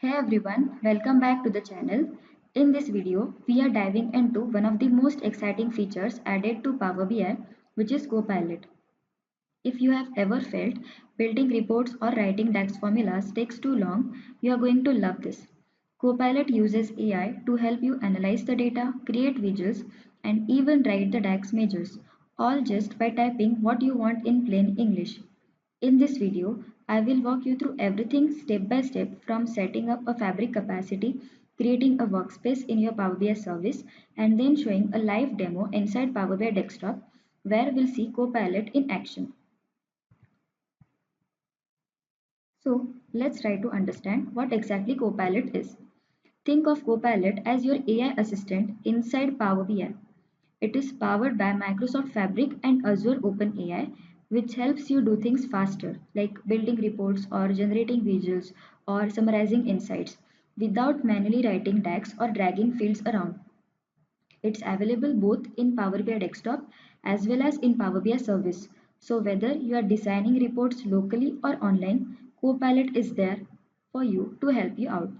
Hey everyone, welcome back to the channel. In this video, we are diving into one of the most exciting features added to Power BI, which is Copilot. If you have ever felt building reports or writing DAX formulas takes too long, you are going to love this. Copilot uses AI to help you analyze the data, create visuals, and even write the DAX measures, all just by typing what you want in plain English. In this video, I will walk you through everything step by step from setting up a fabric capacity, creating a workspace in your Power BI service, and then showing a live demo inside Power BI Desktop where we'll see Copilot in action. So let's try to understand what exactly Copilot is. Think of Copilot as your AI assistant inside Power BI. It is powered by Microsoft Fabric and Azure OpenAI, which helps you do things faster, like building reports or generating visuals or summarizing insights without manually writing DAX or dragging fields around. It's available both in Power BI Desktop as well as in Power BI Service. So whether you are designing reports locally or online, Copilot is there for you to help you out.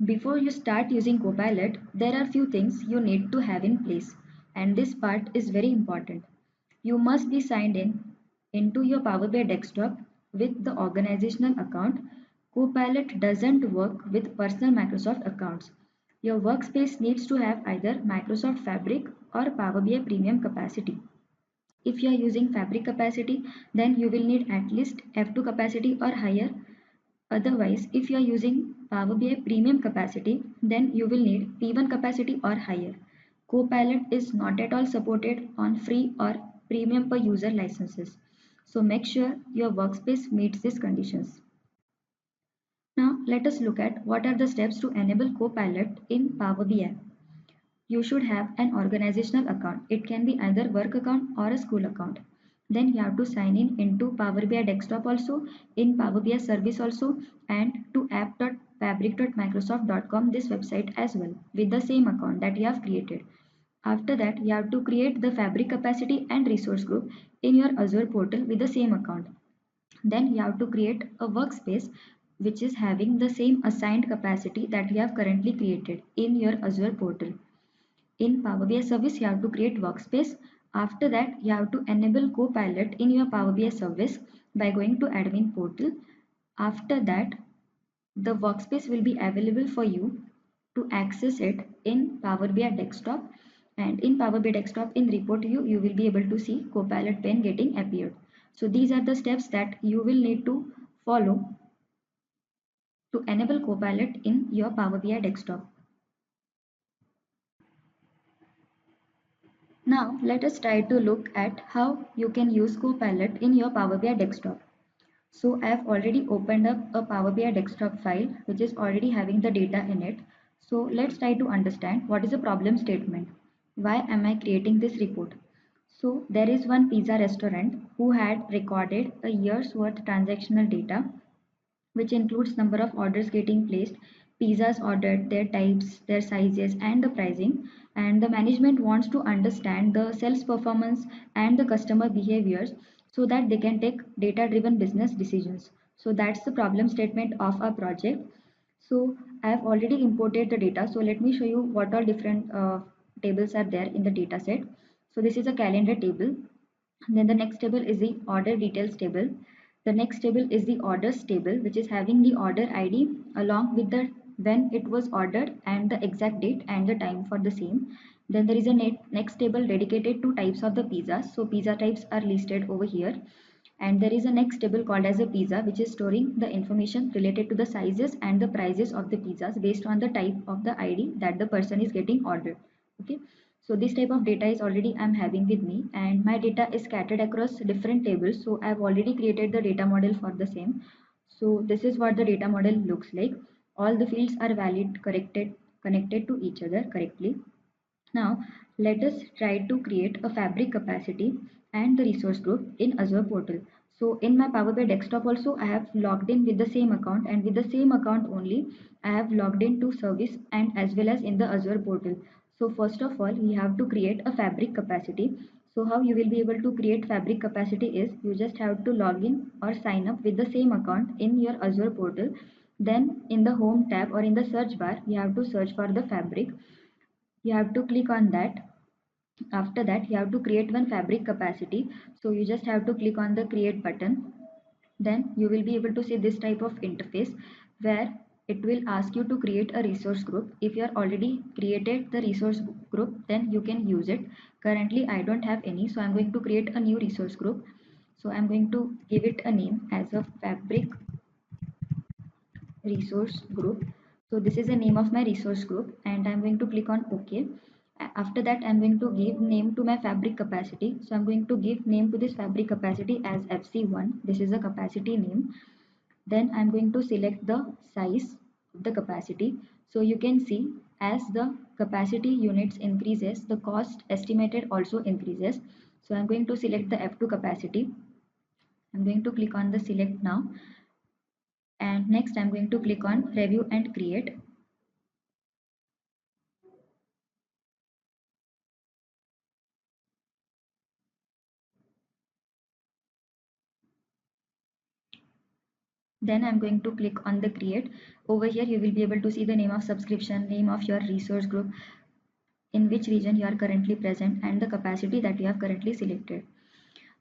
Before you start using Copilot, there are few things you need to have in place, and this part is very important. You must be signed in into your Power BI desktop with the organizational account. Copilot doesn't work with personal Microsoft accounts. Your workspace needs to have either Microsoft Fabric or Power BI Premium capacity. If you are using Fabric capacity, then you will need at least F2 capacity or higher. Otherwise, if you are using Power BI Premium capacity, then you will need P1 capacity or higher. Copilot is not at all supported on free or premium per user licenses. So make sure your workspace meets these conditions. Now let us look at what are the steps to enable Copilot in Power BI. You should have an organizational account. It can be either work account or a school account. Then you have to sign in into Power BI Desktop also, in Power BI Service also, and to app.fabric.microsoft.com, this website as well, with the same account that you have created. After that, you have to create the Fabric capacity and resource group in your Azure portal with the same account. Then you have to create a workspace which is having the same assigned capacity that you have currently created in your Azure portal. In Power BI service, you have to create workspace. After that, you have to enable Copilot in your Power BI service by going to admin portal. After that, the workspace will be available for you to access it in Power BI desktop. And in Power BI desktop in report view, you will be able to see Copilot pane getting appeared. So these are the steps that you will need to follow to enable Copilot in your Power BI desktop. Now let us try to look at how you can use Copilot in your Power BI desktop. So I have already opened up a Power BI desktop file which is already having the data in it. So let's try to understand what is the problem statement. Why am I creating this report? So there is one pizza restaurant who had recorded a year's worth transactional data, which includes number of orders getting placed, pizzas ordered, their types, their sizes, and the pricing. And the management wants to understand the sales performance and the customer behaviors so that they can take data-driven business decisions. So that's the problem statement of our project. So I have already imported the data. So let me show you what all different tables are there in the data set. So this is a calendar table. Then the next table is the order details table. The next table is the orders table, which is having the order ID along with the when it was ordered and the exact date and the time for the same. Then there is a next table dedicated to types of the pizzas. So pizza types are listed over here. And there is a next table called as a pizza, which is storing the information related to the sizes and the prices of the pizzas based on the type of the ID that the person is getting ordered. Okay. So this type of data is already I'm having with me, and my data is scattered across different tables. So I've already created the data model for the same. So this is what the data model looks like. All the fields are valid, connected to each other correctly. Now let us try to create a fabric capacity and the resource group in Azure portal. So in my Power BI desktop also I have logged in with the same account, and with the same account only I have logged in to service and as well as in the Azure portal. So first of all we have to create a fabric capacity. So how you will be able to create fabric capacity is you just have to log in or sign up with the same account in your Azure portal. Then in the home tab or in the search bar you have to search for the fabric. You have to click on that. After that you have to create one fabric capacity, so you just have to click on the create button. Then you will be able to see this type of interface where it will ask you to create a resource group. If you are already created the resource group, then you can use it. Currently I don't have any, so I'm going to create a new resource group. So I'm going to give it a name as a fabric resource group. So this is the name of my resource group and I'm going to click on OK. After that I'm going to give name to my fabric capacity. So I'm going to give name to this fabric capacity as FC1. This is the capacity name. Then I'm going to select the size of the capacity. So you can see as the capacity units increases, the cost estimated also increases. So I'm going to select the F2 capacity. I'm going to click on the select now, and next I'm going to click on review and create. Then I'm going to click on the create. Over here you will be able to see the name of subscription, name of your resource group, in which region you are currently present, and the capacity that you have currently selected.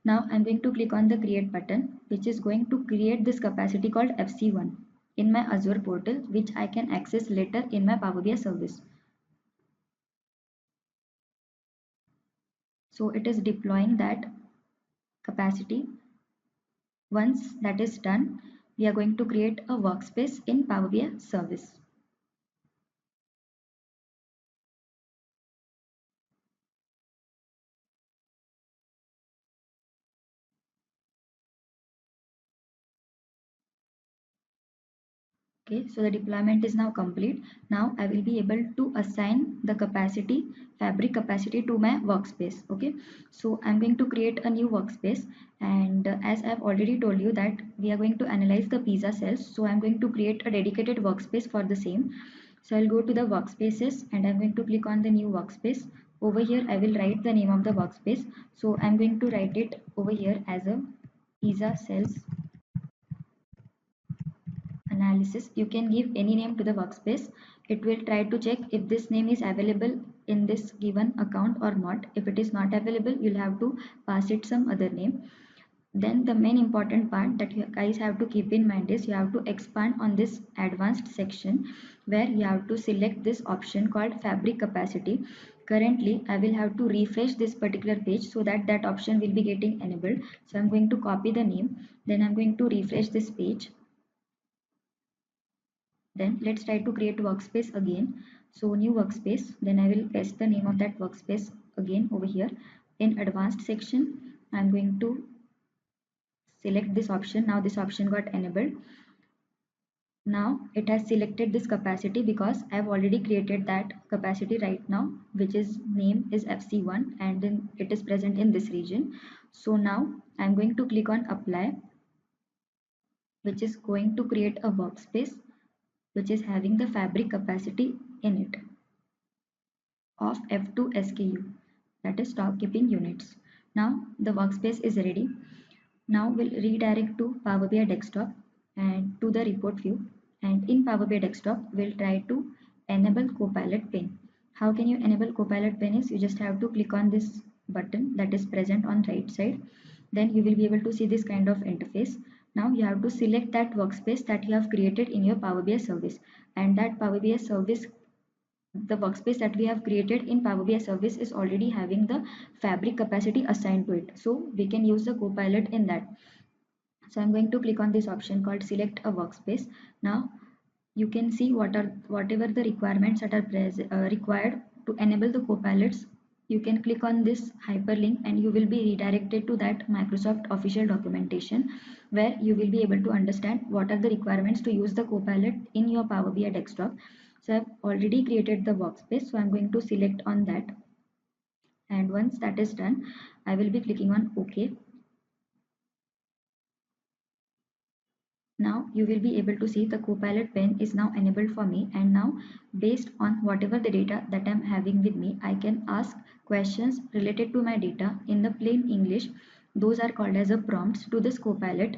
Now I'm going to click on the create button, which is going to create this capacity called FC1 in my Azure portal, which I can access later in my Power BI service. So it is deploying that capacity. Once that is done, we are going to create a workspace in Power BI service. Okay, so the deployment is now complete. Now I will be able to assign the capacity, fabric capacity to my workspace. Okay, so I'm going to create a new workspace, and as I've already told you that we are going to analyze the pizza cells, so I'm going to create a dedicated workspace for the same. So I'll go to the workspaces and I'm going to click on the new workspace. Over here I will write the name of the workspace. So I'm going to write it over here as a pizza cells analysis. You can give any name to the workspace. It will try to check if this name is available in this given account or not. If it is not available, you'll have to pass it some other name. Then the main important part that you guys have to keep in mind is you have to expand on this advanced section where you have to select this option called fabric capacity. Currently I will have to refresh this particular page so that that option will be getting enabled. So I'm going to copy the name, then I'm going to refresh this page. Then let's try to create workspace again. So new workspace, then I will paste the name of that workspace again over here. In advanced section, I'm going to select this option. Now this option got enabled. Now it has selected this capacity because I've already created that capacity right now, which is name is FC1 and then it is present in this region. So now I'm going to click on apply, which is going to create a workspace which is having the fabric capacity in it of F2 SKU, that is stock keeping units. Now the workspace is ready. Now we'll redirect to Power BI desktop and to the report view, and in Power BI desktop we'll try to enable Copilot pane. How can you enable Copilot pane is you just have to click on this button that is present on right side. Then you will be able to see this kind of interface. Now you have to select that workspace that you have created in your Power BI service, and that Power BI service, the workspace that we have created in Power BI service is already having the fabric capacity assigned to it. So we can use the Copilot in that. So I'm going to click on this option called select a workspace. Now you can see whatever the requirements that are required to enable the copilots. You can click on this hyperlink and you will be redirected to that Microsoft official documentation where you will be able to understand what are the requirements to use the copilot in your Power BI desktop. So I've already created the workspace, so I'm going to select on that, and once that is done I will be clicking on OK. Now you will be able to see the Copilot pen is now enabled for me, and now based on whatever the data that I'm having with me, I can ask questions related to my data in the plain English. Those are called as a prompts to this Copilot.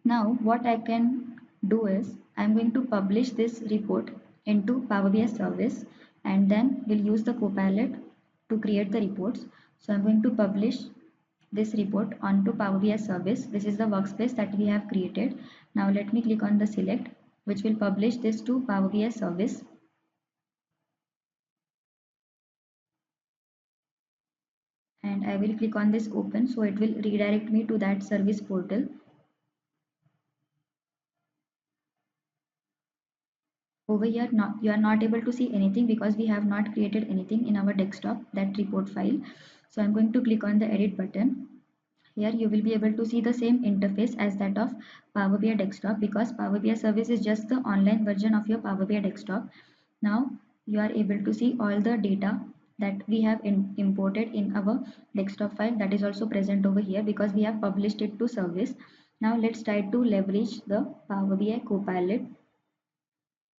Now what I can do is I'm going to publish this report into Power BI service, and then we'll use the Copilot to create the reports. So I'm going to publish this report onto Power BI service. This is the workspace that we have created. Now let me click on the select, which will publish this to Power BI service. And I will click on this open, so it will redirect me to that service portal. Over here, you are not able to see anything because we have not created anything in our desktop, that report file. So I'm going to click on the edit button. Here you will be able to see the same interface as that of Power BI desktop, because Power BI service is just the online version of your Power BI desktop. Now you are able to see all the data that we have imported in our desktop file, that is also present over here because we have published it to service. Now let's try to leverage the Power BI Copilot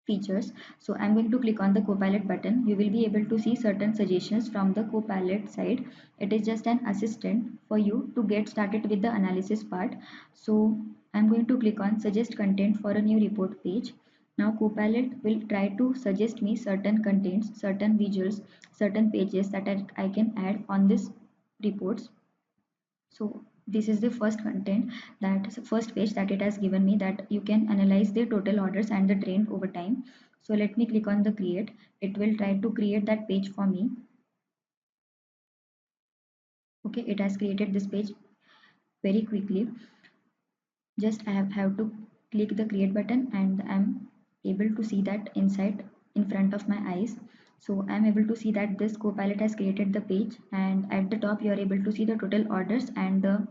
features. So I'm going to click on the Copilot button. You will be able to see certain suggestions from the Copilot side. It is just an assistant for you to get started with the analysis part. So I'm going to click on suggest content for a new report page. Now Copilot will try to suggest me certain contents, certain visuals, certain pages that I can add on this reports. So this is the first content, that first page that it has given me, that you can analyze the total orders and the trend over time. So let me click on the create. It will try to create that page for me. Okay, it has created this page very quickly. Just I have to click the create button, and I'm able to see that inside in front of my eyes. So I'm able to see that this Copilot has created the page, and at the top you are able to see the total orders and the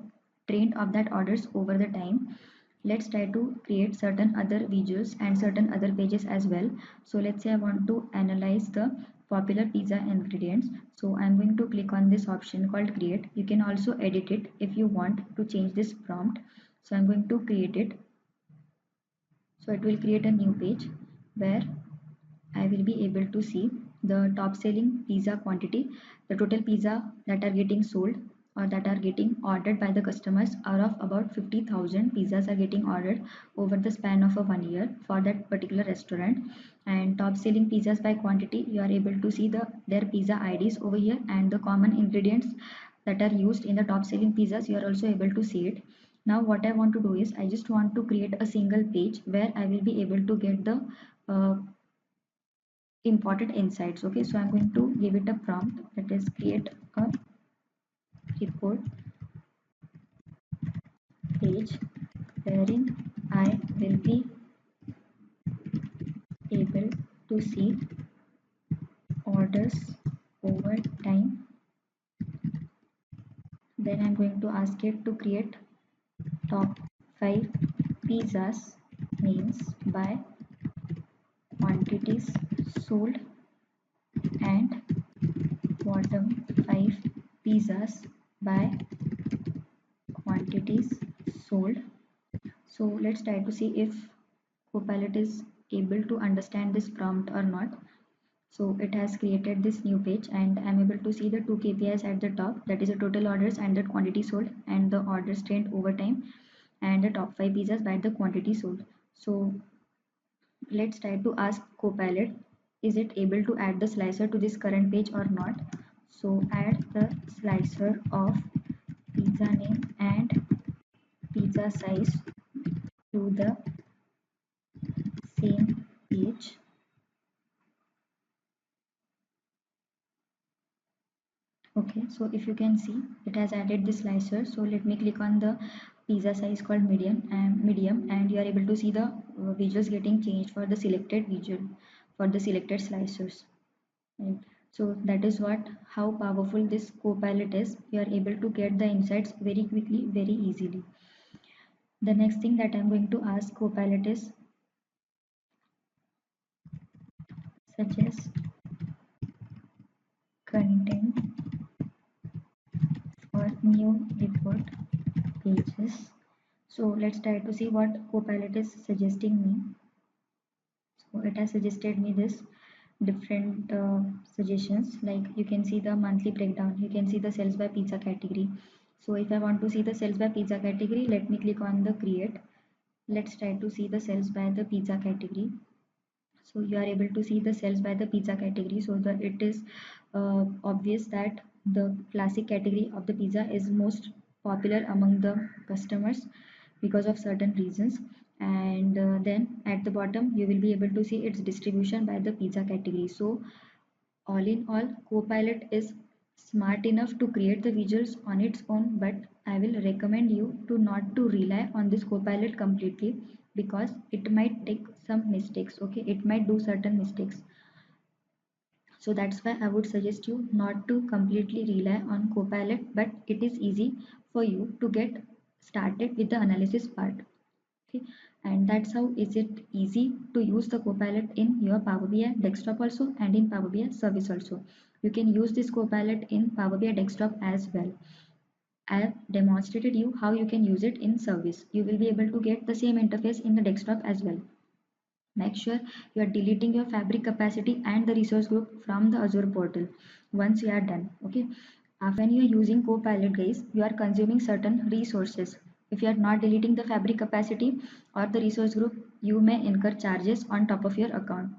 trend of that orders over the time. Let's try to create certain other visuals and certain other pages as well. So let's say I want to analyze the popular pizza ingredients. So I'm going to click on this option called create. You can also edit it if you want to change this prompt. So I'm going to create it. So it will create a new page where I will be able to see the top selling pizza quantity, the total pizza that are getting sold or that are getting ordered by the customers. Are of about 50,000 pizzas are getting ordered over the span of a 1 year for that particular restaurant. And top selling pizzas by quantity, you are able to see their pizza IDs over here, and the common ingredients that are used in the top selling pizzas, you are also able to see it. Now what I want to do is I just want to create a single page where I will be able to get the important insights. Okay, so I'm going to give it a prompt, that is create a report page wherein I will be able to see orders over time. Then I'm going to ask it to create top 5 pizzas names by quantities sold, and bottom 5 pizzas by quantities sold. So let's try to see if Copilot is able to understand this prompt or not. So it has created this new page, and I'm able to see the two KPIs at the top, that is the total orders and the quantity sold, and the orders trend over time, and the top 5 pizzas by the quantity sold. So let's try to ask Copilot, is it able to add the slicer to this current page or not? So add the slicer of pizza name and pizza size to the same page. Okay, so if you can see, it has added the slicer. So let me click on the pizza size called medium, and you are able to see the visuals getting changed for the selected visual, for the selected slicers. Right. So that is what, how powerful this Copilot is. You are able to get the insights very quickly, very easily. The next thing that I'm going to ask Copilot is suggest content for new report pages. So let's try to see what Copilot is suggesting me. So it has suggested me this different suggestions, like you can see the monthly breakdown, you can see the sales by pizza category. So if I want to see the sales by pizza category, let me click on the create. Let's try to see the sales by the pizza category. So you are able to see the sales by the pizza category. So that it is obvious that the classic category of the pizza is most popular among the customers because of certain reasons. And then at the bottom you will be able to see its distribution by the pizza category. So all in all, Copilot is smart enough to create the visuals on its own, but I will recommend you to not to rely on this Copilot completely, because it might take some mistakes. Okay, it might do certain mistakes. So that's why I would suggest you not to completely rely on Copilot, but it is easy for you to get started with the analysis part. Okay, and that's how is it easy to use the Copilot in your Power BI desktop also, and in Power BI service also. You can use this Copilot in Power BI desktop as well. I have demonstrated you how you can use it in service. You will be able to get the same interface in the desktop as well. Make sure you are deleting your fabric capacity and the resource group from the Azure portal once you are done. Okay. When you are using Copilot, guys, you are consuming certain resources. If you are not deleting the fabric capacity or the resource group, you may incur charges on top of your account.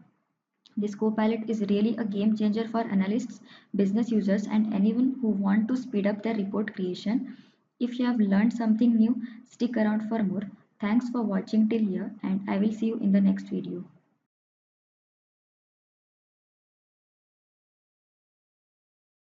This Copilot is really a game changer for analysts, business users, and anyone who want to speed up their report creation. If you have learned something new, stick around for more. Thanks for watching till here, and I will see you in the next video.